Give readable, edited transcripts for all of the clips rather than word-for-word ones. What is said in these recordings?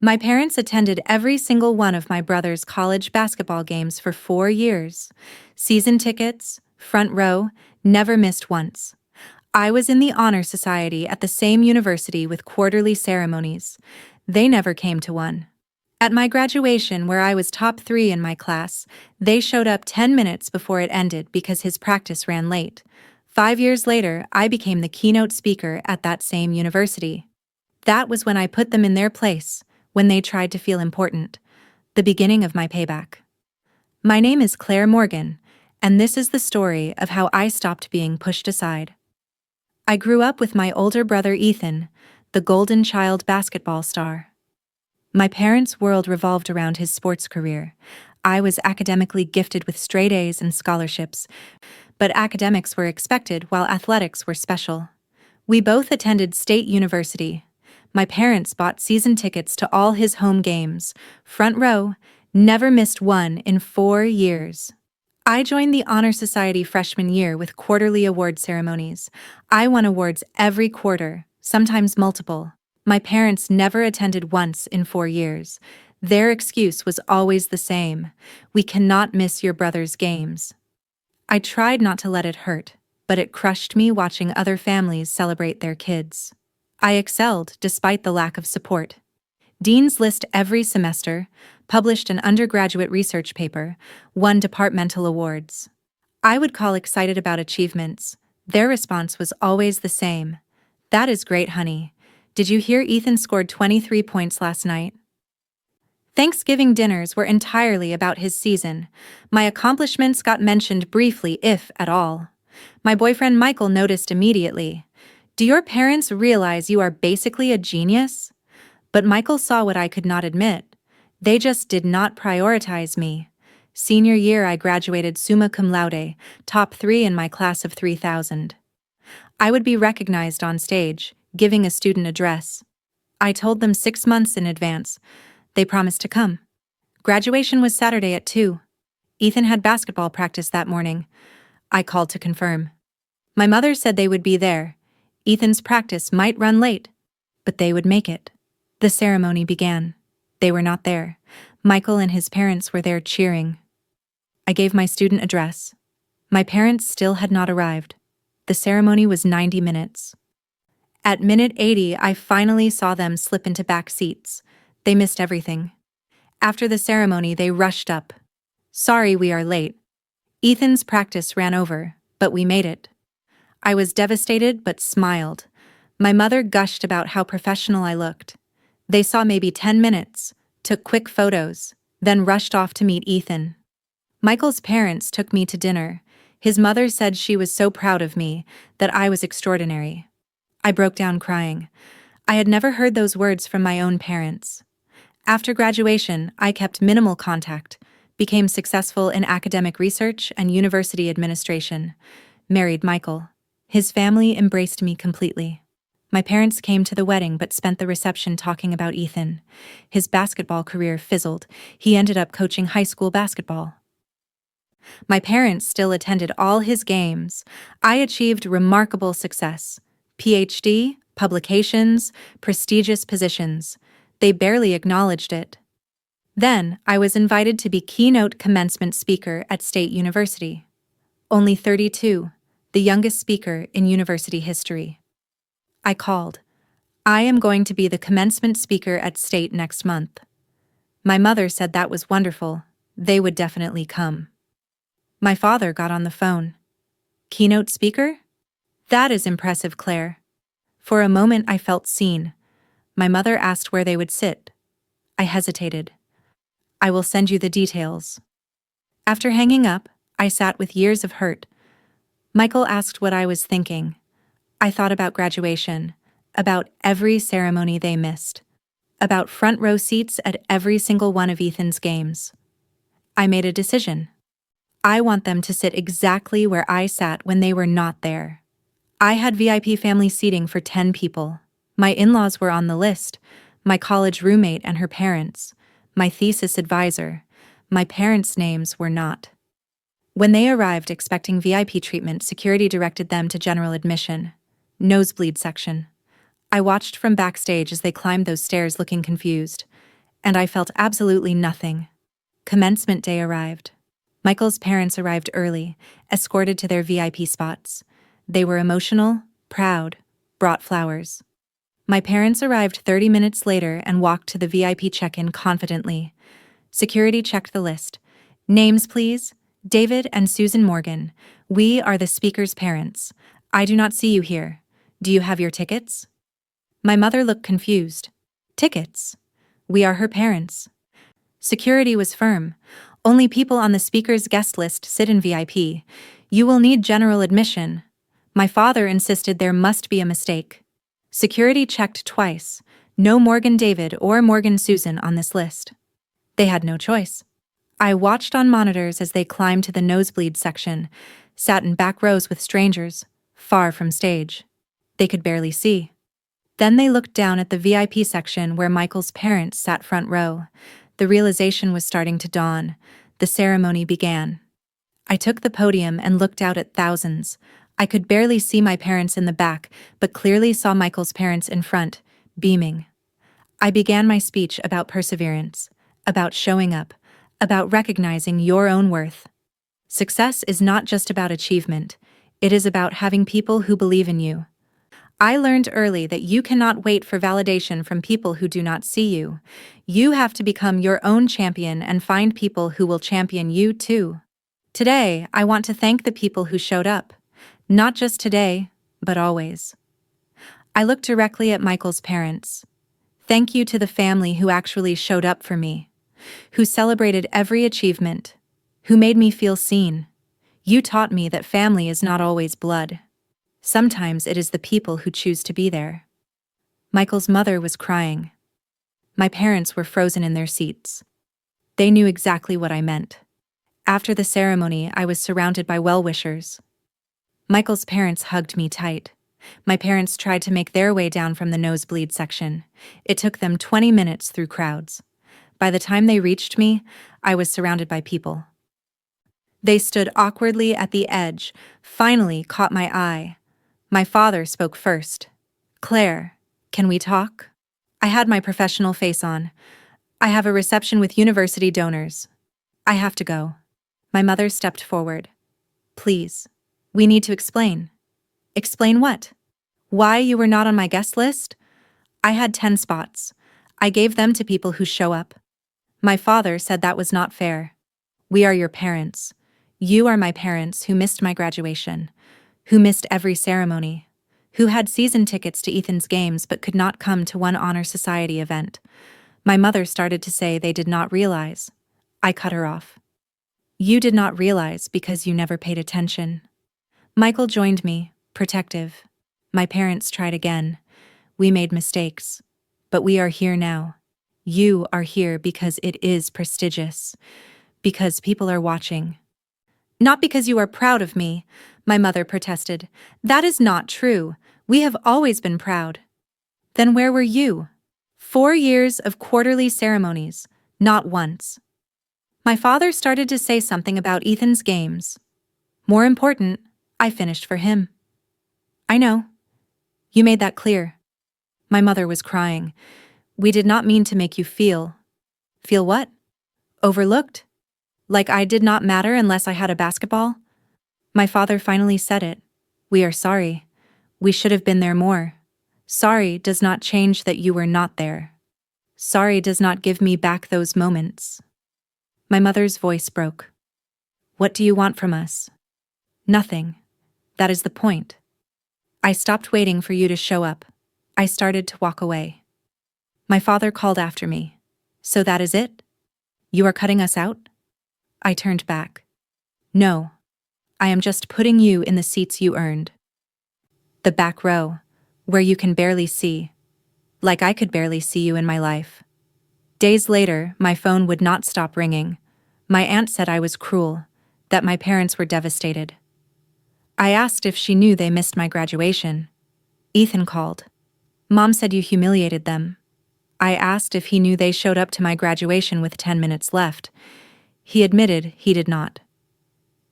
My parents attended every single one of my brother's college basketball games for 4 years. Season tickets, front row, never missed once. I was in the honor society at the same university with quarterly ceremonies. They never came to one. At my graduation, where I was top 3 in my class, they showed up 10 minutes before it ended because his practice ran late. 5 years later, I became the keynote speaker at that same university. That was when I put them in their place, when they tried to feel important. The beginning of my payback. My name is Claire Morgan, and this is the story of how I stopped being pushed aside. I grew up with my older brother Ethan, the golden child basketball star. My parents' world revolved around his sports career. I was academically gifted with straight A's and scholarships, but academics were expected while athletics were special. We both attended State University. My parents bought season tickets to all his home games, front row, never missed one in 4 years. I joined the Honor Society freshman year with quarterly award ceremonies. I won awards every quarter, sometimes multiple. My parents never attended once in 4 years. Their excuse was always the same: we cannot miss your brother's games. I tried not to let it hurt, but it crushed me watching other families celebrate their kids. I excelled despite the lack of support. Dean's List every semester, published an undergraduate research paper, won departmental awards. I would call excited about achievements. Their response was always the same: "That is great, honey. Did you hear Ethan scored 23 points last night?" Thanksgiving dinners were entirely about his season. My accomplishments got mentioned briefly, if at all. My boyfriend Michael noticed immediately. "Do your parents realize you are basically a genius?" But Michael saw what I could not admit. They just did not prioritize me. Senior year, I graduated summa cum laude, top 3 in my class of 3,000. I would be recognized on stage, giving a student address. I told them 6 months in advance. They promised to come. Graduation was Saturday at 2. Ethan had basketball practice that morning. I called to confirm. My mother said they would be there. Ethan's practice might run late, but they would make it. The ceremony began. They were not there. Michael and his parents were there cheering. I gave my student address. My parents still had not arrived. The ceremony was 90 minutes. At minute 80, I finally saw them slip into back seats. They missed everything. After the ceremony, they rushed up. "Sorry, we are late. Ethan's practice ran over, but we made it." I was devastated but smiled. My mother gushed about how professional I looked. They saw maybe 10 minutes, took quick photos, then rushed off to meet Ethan. Michael's parents took me to dinner. His mother said she was so proud of me, that I was extraordinary. I broke down crying. I had never heard those words from my own parents. After graduation, I kept minimal contact, became successful in academic research and university administration, married Michael. His family embraced me completely. My parents came to the wedding but spent the reception talking about Ethan. His basketball career fizzled. He ended up coaching high school basketball. My parents still attended all his games. I achieved remarkable success. PhD, publications, prestigious positions. They barely acknowledged it. Then, I was invited to be keynote commencement speaker at State University. Only 32, the youngest speaker in university history. I called. "I am going to be the commencement speaker at State next month." My mother said that was wonderful. They would definitely come. My father got on the phone. "Keynote speaker? That is impressive, Claire." For a moment I felt seen. My mother asked where they would sit. I hesitated. "I will send you the details." After hanging up, I sat with years of hurt. Michael asked what I was thinking. I thought about graduation, about every ceremony they missed, about front row seats at every single one of Ethan's games. I made a decision. I want them to sit exactly where I sat when they were not there. I had VIP family seating for 10 people. My in-laws were on the list, my college roommate and her parents, my thesis advisor. My parents' names were not. When they arrived expecting VIP treatment, security directed them to general admission, nosebleed section. I watched from backstage as they climbed those stairs looking confused. And I felt absolutely nothing. Commencement day arrived. Michael's parents arrived early, escorted to their VIP spots. They were emotional, proud, brought flowers. My parents arrived 30 minutes later and walked to the VIP check-in confidently. Security checked the list. Names, please. David and Susan Morgan. We are the speaker's parents. I do not see you here. Do you have your tickets? My mother looked confused. Tickets? We are her parents. Security was firm. Only people on the speaker's guest list sit in VIP. You will need general admission. My father insisted there must be a mistake. Security checked twice. No Morgan David or Morgan Susan on this list. They had no choice. I watched on monitors as they climbed to the nosebleed section, sat in back rows with strangers, far from stage. They could barely see. Then they looked down at the VIP section where Michael's parents sat front row. The realization was starting to dawn. The ceremony began. I took the podium and looked out at thousands. I could barely see my parents in the back, but clearly saw Michael's parents in front, beaming. I began my speech about perseverance, about showing up, about recognizing your own worth. Success is not just about achievement. It is about having people who believe in you. I learned early that you cannot wait for validation from people who do not see you. You have to become your own champion and find people who will champion you too. Today, I want to thank the people who showed up. Not just today, but always. I looked directly at Michael's parents. Thank you to the family who actually showed up for me, who celebrated every achievement, who made me feel seen. You taught me that family is not always blood. Sometimes it is the people who choose to be there. Michael's mother was crying. My parents were frozen in their seats. They knew exactly what I meant. After the ceremony, I was surrounded by well-wishers. Michael's parents hugged me tight. My parents tried to make their way down from the nosebleed section. It took them 20 minutes through crowds. By the time they reached me, I was surrounded by people. They stood awkwardly at the edge, finally caught my eye. My father spoke first. Claire, can we talk? I had my professional face on. I have a reception with university donors. I have to go. My mother stepped forward. Please, we need to explain. Explain what? Why you were not on my guest list? I had 10 spots. I gave them to people who show up. My father said that was not fair. We are your parents. You are my parents who missed my graduation, who missed every ceremony, who had season tickets to Ethan's games but could not come to one honor society event. My mother started to say they did not realize. I cut her off. You did not realize because you never paid attention. Michael joined me, protective. My parents tried again. We made mistakes. But we are here now. You are here because it is prestigious. Because people are watching. Not because you are proud of me, my mother protested. That is not true. We have always been proud. Then where were you? 4 years of quarterly ceremonies, not once. My father started to say something about Ethan's games. More important, I finished for him. I know. You made that clear. My mother was crying. We did not mean to make you feel. Feel what? Overlooked? Like I did not matter unless I had a basketball? My father finally said it. We are sorry. We should have been there more. Sorry does not change that you were not there. Sorry does not give me back those moments. My mother's voice broke. What do you want from us? Nothing. That is the point. I stopped waiting for you to show up. I started to walk away. My father called after me. So that is it? You are cutting us out? I turned back. No. I am just putting you in the seats you earned. The back row, where you can barely see. Like I could barely see you in my life. Days later, my phone would not stop ringing. My aunt said I was cruel, that my parents were devastated. I asked if she knew they missed my graduation. Ethan called. Mom said you humiliated them. I asked if he knew they showed up to my graduation with 10 minutes left. He admitted he did not.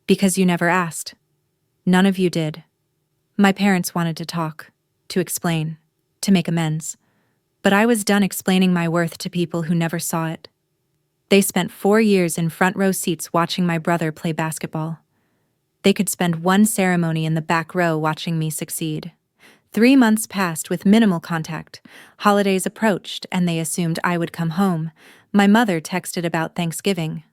Because you never asked. None of you did. My parents wanted to talk, to explain, to make amends. But I was done explaining my worth to people who never saw it. They spent 4 years in front row seats watching my brother play basketball. They could spend one ceremony in the back row watching me succeed. 3 months passed with minimal contact. Holidays approached, and they assumed I would come home. My mother texted about Thanksgiving.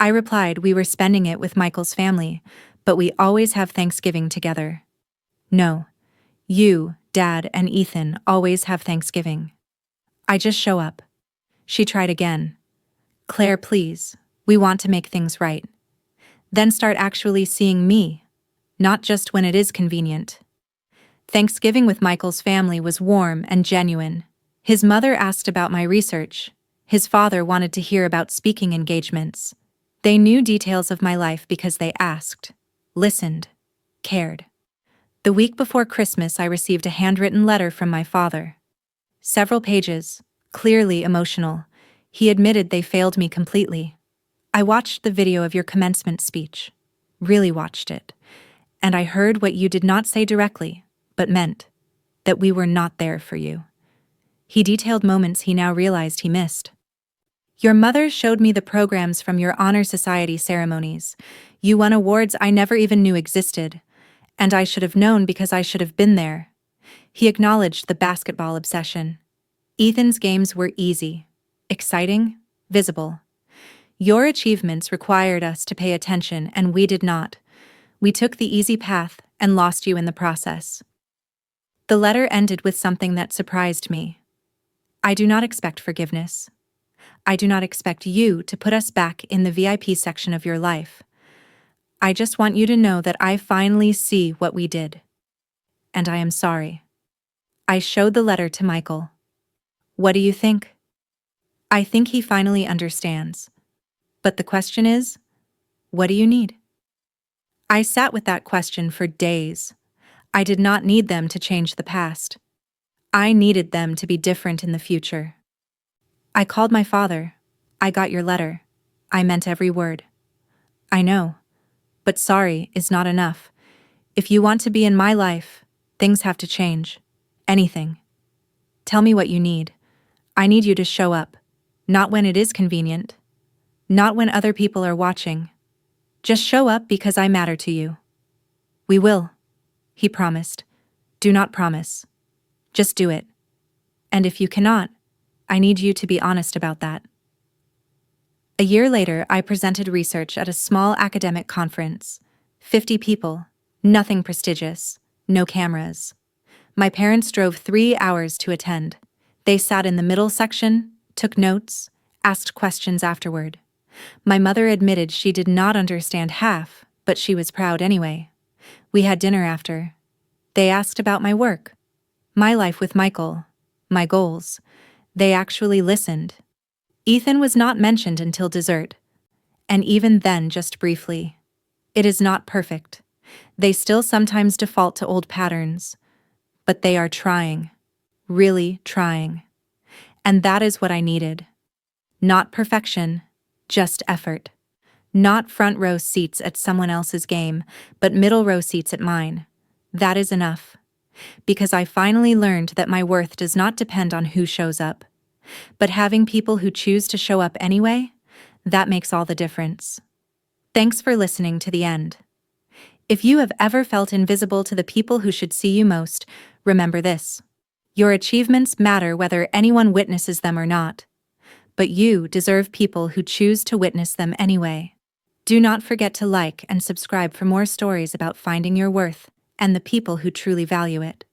I replied we were spending it with Michael's family, but we always have Thanksgiving together. No. You, Dad, and Ethan always have Thanksgiving. I just show up. She tried again. Claire, please. We want to make things right. Then start actually seeing me, not just when it is convenient. Thanksgiving with Michael's family was warm and genuine. His mother asked about my research. His father wanted to hear about speaking engagements. They knew details of my life because they asked, listened, cared. The week before Christmas, I received a handwritten letter from my father. Several pages, clearly emotional. He admitted they failed me completely. I watched the video of your commencement speech. Really watched it. And I heard what you did not say directly, but meant. That we were not there for you. He detailed moments he now realized he missed. Your mother showed me the programs from your honor society ceremonies. You won awards I never even knew existed. And I should have known because I should have been there. He acknowledged the basketball obsession. Ethan's games were easy, exciting, visible. Your achievements required us to pay attention, and we did not. We took the easy path and lost you in the process. The letter ended with something that surprised me. I do not expect forgiveness. I do not expect you to put us back in the VIP section of your life. I just want you to know that I finally see what we did. And I am sorry. I showed the letter to Michael. What do you think? I think he finally understands. But the question is, what do you need? I sat with that question for days. I did not need them to change the past. I needed them to be different in the future. I called my father. I got your letter. I meant every word. I know. But sorry is not enough. If you want to be in my life, things have to change. Anything. Tell me what you need. I need you to show up. Not when it is convenient. Not when other people are watching. Just show up because I matter to you. We will. He promised. Do not promise. Just do it. And if you cannot, I need you to be honest about that. A year later, I presented research at a small academic conference. 50 people, nothing prestigious, no cameras. My parents drove 3 hours to attend. They sat in the middle section, took notes, asked questions afterward. My mother admitted she did not understand half, but she was proud anyway. We had dinner after. They asked about my work, my life with Michael, my goals. They actually listened. Ethan was not mentioned until dessert, and even then just briefly. It is not perfect. They still sometimes default to old patterns, but they are trying, really trying. And that is what I needed. Not perfection, just effort. Not front row seats at someone else's game, but middle row seats at mine. That is enough. Because I finally learned that my worth does not depend on who shows up. But having people who choose to show up anyway, that makes all the difference. Thanks for listening to the end. If you have ever felt invisible to the people who should see you most, remember this. Your achievements matter whether anyone witnesses them or not. But you deserve people who choose to witness them anyway. Do not forget to like and subscribe for more stories about finding your worth and the people who truly value it.